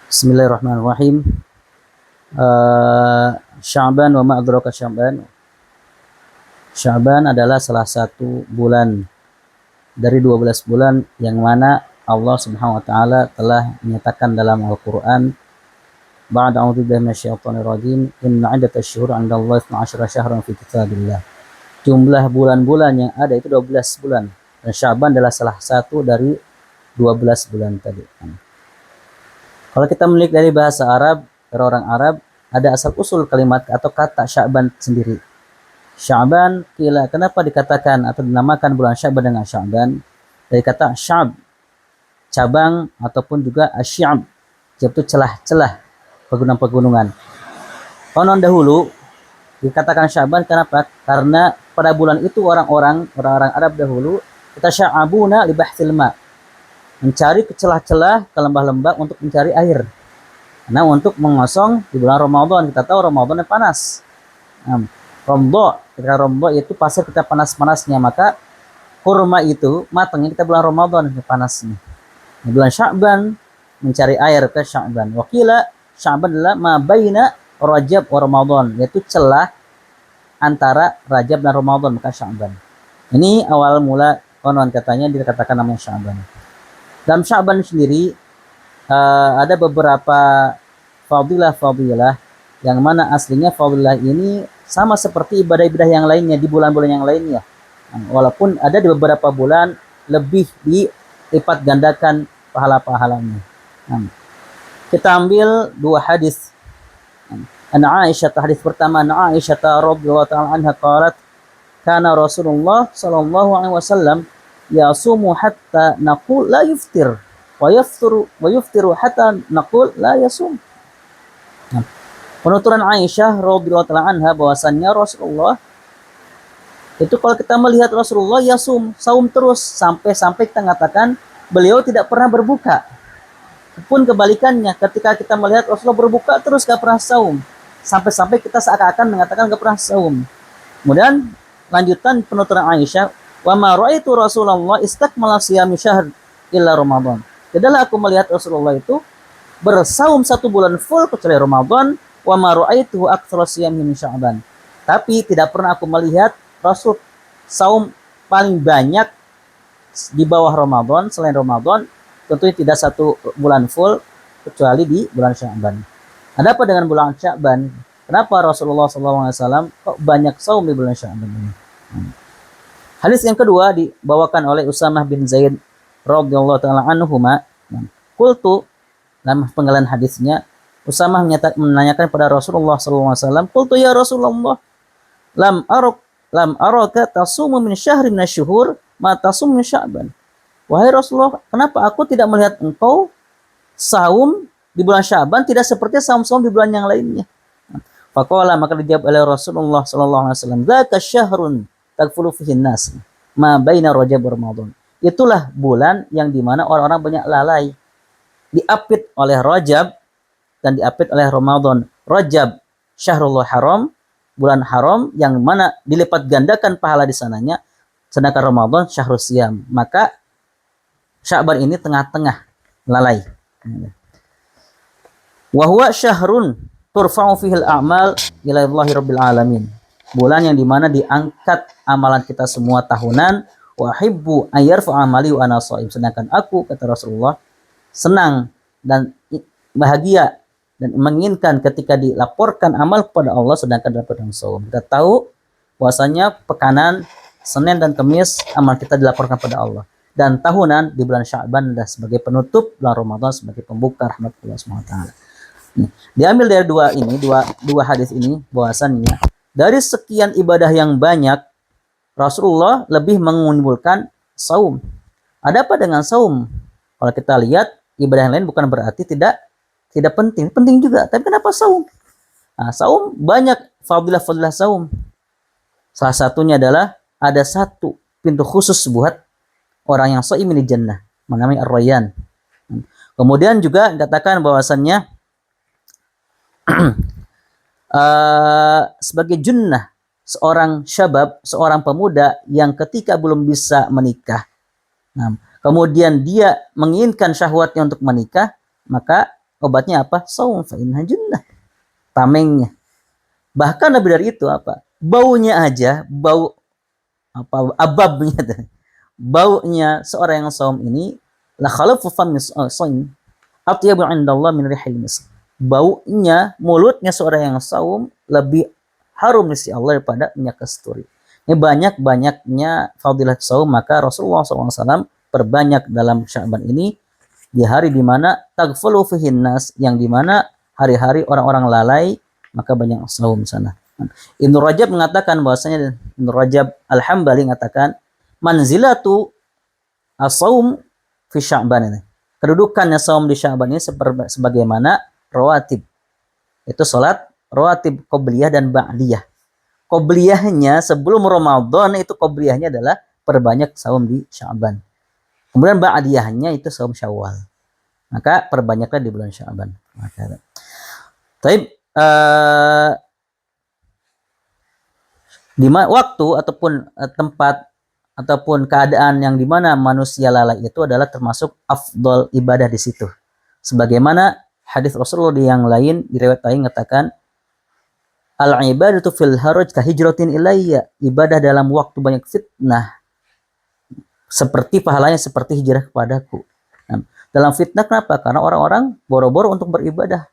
Bismillahirrahmanirrahim. Sya'ban wa ma adraka Sya'ban. Sya'ban adalah salah satu bulan dari 12 bulan yang mana Allah Subhanahu wa taala telah menyatakan dalam Al-Qur'an, ba'da a'udzu billahi minasyaitonir rajim, inna 'iddatash syuhuri 'indallahi 12 syahran fi kitabillah. Jumlah bulan-bulan yang ada itu 12 bulan. Dan Sya'ban adalah salah satu dari 12 bulan tadi. Kalau kita melihat dari bahasa Arab, dari orang Arab, ada asal usul kalimat atau kata Sya'ban sendiri. Sya'ban, kenapa dikatakan atau dinamakan bulan Sya'ban dengan Sya'ban? Dari kata sya'b, cabang ataupun juga asy'ab, yaitu celah-celah pegunungan-pegunungan. Konon dahulu dikatakan Sya'ban kenapa? Karena pada bulan itu orang-orang Arab dahulu kita sya'abuna li bahthil ma', mencari ke celah-celah ke lembah-lembah untuk mencari air. Nah, untuk mengosong di bulan Ramadan, kita tahu Ramadan panas. Ketika Ramadan itu pasir kita panas-panasnya, maka kurma itu matangnya kita bulan Ramadan panasnya. Di bulan Sya'ban mencari air ke Sya'ban. Wakila Sya'ban adalah ma baina Rajab wa Ramadan, yaitu celah antara Rajab dan Ramadan, maka Sya'ban. Ini awal mula konon katanya dikatakan namanya Sya'ban. Dalam Sya'ban sendiri ada beberapa fadilah yang mana aslinya fadilah ini sama seperti ibadah-ibadah yang lainnya di bulan-bulan yang lainnya. Walaupun ada di beberapa bulan lebih dilipat gandakan pahala-pahalanya. Kita ambil dua hadis. Aisyah, hadis pertama, Aisyah radhiyallahu ta'ala anha qalat, kana Rasulullah sallallahu alaihi wasallam yasumu hatta naqul la yuftir wa yuftiru hatta naqul la yasum. Penuturan Aisyah radhiyallahu ta'ala anha bahwasannya Rasulullah itu kalau kita melihat Rasulullah saum terus sampai kita mengatakan beliau tidak pernah berbuka. Pun kebalikannya, ketika kita melihat Rasulullah berbuka terus gak pernah saum, sampai kita seakan-akan mengatakan gak pernah saum. Kemudian lanjutan penuturan Aisyah, wa ma ra'aitu Rasulullah istakmala siyam syahr illa Ramadan. Tidaklah aku melihat Rasulullah itu bersaum satu bulan full kecuali Ramadan. Wa ma ra'aitu aktsara siyam min Sya'ban. Tapi tidak pernah aku melihat Rasul saum paling banyak di bawah Ramadan, selain Ramadan, tentunya tidak satu bulan full kecuali di bulan Sya'ban. Ada apa dengan bulan Sya'ban? Kenapa Rasulullah SAW kok banyak saum di bulan Sya'ban ini? Hadis yang kedua dibawakan oleh Usamah bin Zaid radhiyallahu ta'ala anhuma. Qultu, dalam penggalan hadisnya, Usamah menanyakan pada Rasulullah SAW, Qultu ya Rasulullah, lam araka tasumu min syahri minasyuhur ma tasum min Sya'ban. Wahai Rasulullah, kenapa aku tidak melihat engkau saum di bulan Sya'ban tidak seperti saum-saum di bulan yang lainnya? Faqala, maka dijawab oleh Rasulullah sallallahu alaihi wasallam, dzaka syahrun tagfulu fihi nas ma baina Rajab wa Ramadan. Itulah bulan yang dimana orang-orang banyak lalai, diapit oleh Rajab dan diapit oleh Ramadan. Rajab syahrul haram, bulan haram yang mana dilipat gandakan pahala di sananya, sedangkan Ramadan syahrul siyam. Maka Sya'ban ini tengah-tengah lalai. Wa huwa syahrun turfa'u fihi al-a'mal ila Allahi rabbil alamin. Bulan yang dimana diangkat amalan kita semua tahunan. Wa hibbu ayyarfa amali wa ana shaim. Sedangkan aku, kata Rasulullah, senang dan bahagia dan menginginkan ketika dilaporkan amal kepada Allah sedangkan dalam keadaan saum. Kita tahu bahwasanya pekanan Senin dan Kamis amal kita dilaporkan kepada Allah, dan tahunan di bulan Sya'ban adalah sebagai penutup, bulan Ramadan sebagai pembuka rahmat Allah SWT. Diambil dari dua hadis ini bahwasannya dari sekian ibadah yang banyak, Rasulullah lebih mengunggulkan saum. Ada apa dengan saum? Kalau kita lihat ibadah yang lain bukan berarti tidak penting, penting juga. Tapi kenapa saum? Nah, saum banyak fadilah saum. Salah satunya adalah ada satu pintu khusus buat orang yang shaim di jannah, namanya Ar-Rayyan. Kemudian juga dikatakan bahwasannya sebagai junnah, seorang syabab, seorang pemuda yang ketika belum bisa menikah, kemudian dia menginginkan syahwatnya untuk menikah, maka Obatnya apa? Saum fa inna junnah. Tamengnya. Bahkan lebih dari itu apa? Baunya aja, bau apa ababnya tuh. Baunya seorang yang saum ini la khalafu fami shaim atyabu indallah min rihil misk. Baunya mulutnya seorang yang saum lebih harum di sisi Allah daripada minyak kasturi. Ini banyak-banyaknya fadilah saum, maka Rasulullah SAW perbanyak dalam Sya'ban ini di hari di mana taghfalu fihin nas, yang di mana hari-hari orang-orang lalai, maka banyak saum sana. Ibnu Rajab mengatakan bahwasanya, Ibnu Rajab Al-Hambali mengatakan manzilatu as-saum fi Sya'ban ini. Kedudukannya saum di Sya'ban ini sebagaimana rawatib. Itu salat rawatib qobliyah dan ba'diyah. Qobliyahnya sebelum Ramadan itu qobliyahnya adalah perbanyak saum di Sya'ban. Kemudian ba'diyahnya itu saum Syawal. Maka perbanyaklah di bulan Sya'ban. Maka taib di waktu ataupun tempat ataupun keadaan yang dimana manusia lalai itu adalah termasuk afdol ibadah di situ. Sebagaimana hadis Rasulullah di yang lain diriwayat lain mengatakan al-ibadatu fil haraj ka hijratin ilayya. Ibadah dalam waktu banyak fitnah seperti pahalanya seperti hijrah kepadaku. Nah, dalam fitnah kenapa? Karena orang-orang boro-boro untuk beribadah,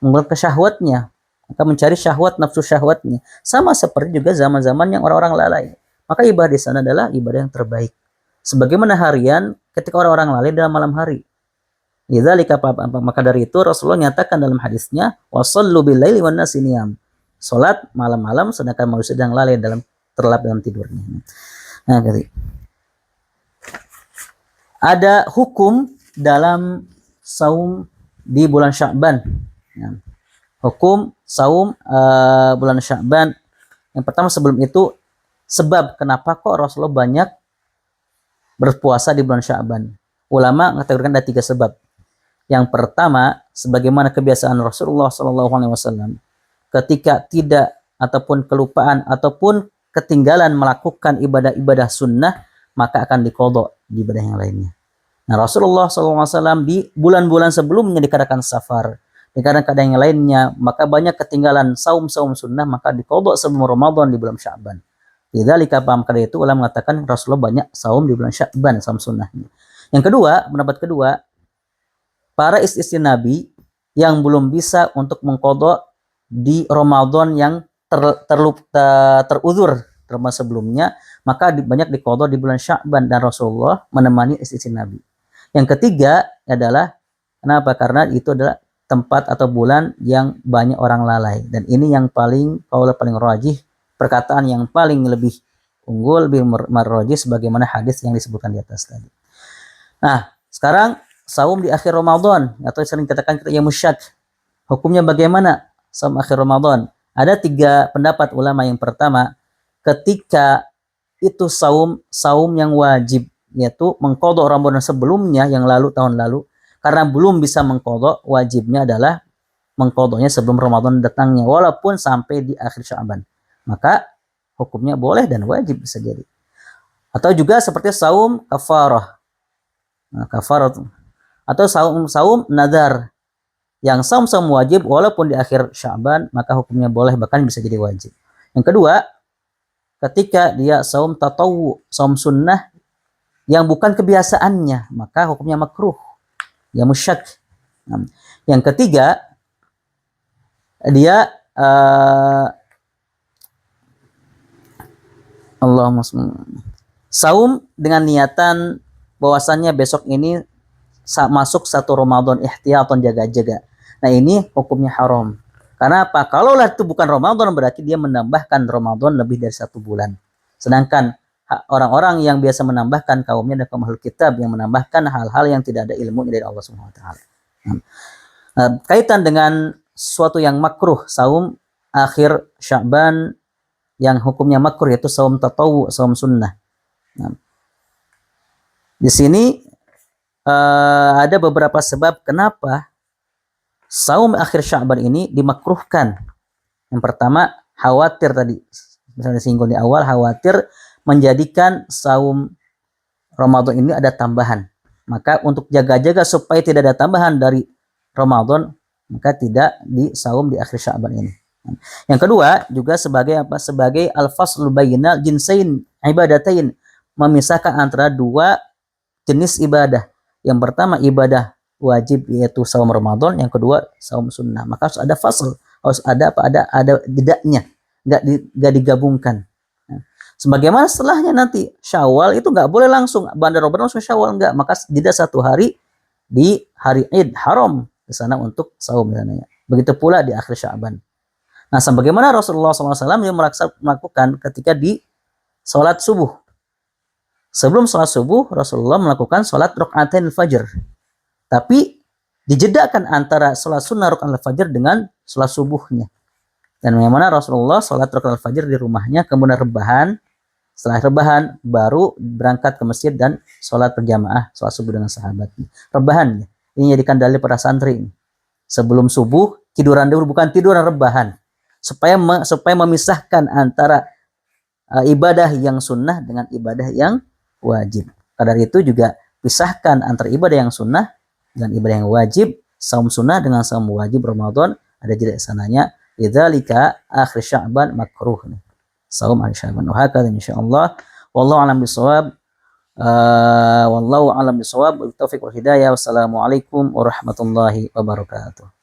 menggolek ke syahwatnya, maka mencari syahwat, nafsu syahwatnya. Sama seperti juga zaman-zaman yang orang-orang lalai. Maka ibadah di sana adalah ibadah yang terbaik. Sebagaimana harian ketika orang-orang lalai dalam malam hari. Maka dari itu Rasulullah nyatakan dalam hadisnya, wasallu bil laili wan nasi niyam. Salat malam-malam sedangkan manusia sedang lalai terlelap dalam tidurnya. Nah, jadi ada hukum dalam saum di bulan Sya'ban. Nah, hukum saum bulan Sya'ban. Yang pertama sebelum itu, sebab kenapa kok Rasulullah banyak berpuasa di bulan Sya'ban. Ulama mengatakan ada 3 sebab. Yang pertama, sebagaimana kebiasaan Rasulullah SAW, ketika tidak ataupun kelupaan ataupun ketinggalan melakukan ibadah-ibadah sunnah, maka akan diqadha di ibadah yang lainnya. Nah, Rasulullah SAW di bulan-bulan sebelumnya dikarenakan safar, dikarenakan yang lainnya, maka banyak ketinggalan saum-saum sunnah, maka diqadha sebelum Ramadan di bulan Sya'ban. Lidzalika paham kali itu ulama mengatakan Rasulullah banyak saum di bulan Sya'ban, saum sunnahnya. Yang kedua, pendapat kedua, para istri Nabi yang belum bisa untuk mengqadha di Ramadan yang teruzur Ramadan sebelumnya, maka banyak diqadha di bulan Sya'ban dan Rasulullah menemani istri Nabi. Yang ketiga adalah kenapa? Karena itu adalah tempat atau bulan yang banyak orang lalai, dan ini yang paling rajih, perkataan yang paling lebih unggul, lebih marrajih sebagaimana hadis yang disebutkan di atas tadi. Nah, sekarang saum di akhir Ramadan atau sering dikatakan kita yaumul syak. Hukumnya bagaimana saum akhir Ramadan? Ada 3 pendapat ulama. Yang pertama, ketika itu saum yang wajib, yaitu mengqadha Ramadan sebelumnya yang lalu, tahun lalu, karena belum bisa mengqadha, wajibnya adalah mengqadhanya sebelum Ramadan datangnya walaupun sampai di akhir Sya'ban. Maka hukumnya boleh dan wajib bisa jadi. Atau juga seperti saum kafarah. Nah, kafarah atau saum nadar. Yang saum wajib walaupun di akhir Sya'ban, maka hukumnya boleh, bahkan bisa jadi wajib. Yang kedua, ketika dia saum tatawwu, saum sunnah yang bukan kebiasaannya, maka hukumnya makruh, ya musyak. Yang ketiga, dia Allahumma saum dengan niatan bahwasannya besok ini masuk 1 Ramadan, ihtiyatan, jaga-jaga. Nah, ini hukumnya haram. Karena apa? Kalaulah itu bukan Ramadan, berarti dia menambahkan Ramadan lebih dari 1 bulan. Sedangkan orang-orang yang biasa menambahkan, kaumnya dan kaum ahlul kitab yang menambahkan hal-hal yang tidak ada ilmu dari Allah Subhanahu wa taala. Nah, kaitan dengan suatu yang makruh, saum akhir Sya'ban yang hukumnya makruh, yaitu saum tatawwu, saum sunnah. Nah, di sini ada beberapa sebab kenapa saum akhir Sya'ban ini dimakruhkan. Yang pertama, khawatir tadi, misalnya disinggung di awal, khawatir menjadikan saum Ramadan ini ada tambahan. Maka untuk jaga-jaga supaya tidak ada tambahan dari Ramadan, maka tidak disaum di akhir Sya'ban ini. Yang kedua juga sebagai apa? Sebagai al-faslul bainal jinsain ibadatain, memisahkan antara dua jenis ibadah. Yang pertama ibadah wajib yaitu saum Ramadan, yang kedua saum sunnah. Maka harus ada fasl, harus ada apa? Ada jedanya, nggak digabungkan. Sebagaimana setelahnya nanti Syawal itu nggak boleh langsung bandar Ramadan langsung Syawal, nggak, maka jeda 1 hari di hari Id Haram di sana untuk saum misalnya. Begitu pula di akhir Sya'ban. Nah, sebagaimana Rasulullah SAW yang melakukan ketika di sholat subuh. Sebelum sholat subuh Rasulullah melakukan sholat rakaatain fajr. Tapi dijedakan antara sholat sunnah rakaat fajr dengan sholat subuhnya. Dan bagaimana Rasulullah sholat rakaat fajr di rumahnya, kemudian rebahan. Setelah rebahan baru berangkat ke masjid dan sholat berjamaah, sholat subuh dengan sahabatnya. Rebahan, ini jadikan dalil para santri. Sebelum subuh tiduran dulu, bukan tiduran, rebahan, supaya memisahkan antara ibadah yang sunnah dengan ibadah yang wajib. Kadar itu juga pisahkan antara ibadah yang sunnah dan ibadah yang wajib. Saum sunnah dengan saum wajib Ramadan ada jeda sananya. Idzalika akhir Sya'ban makruh. Saum akhir Sya'ban. Hakadha insyaallah. Wallahu a'lam bishawab. Wallahu a'lam bishawab. Taufiq wal hidayah. Wassalamualaikum warahmatullahi wabarakatuh.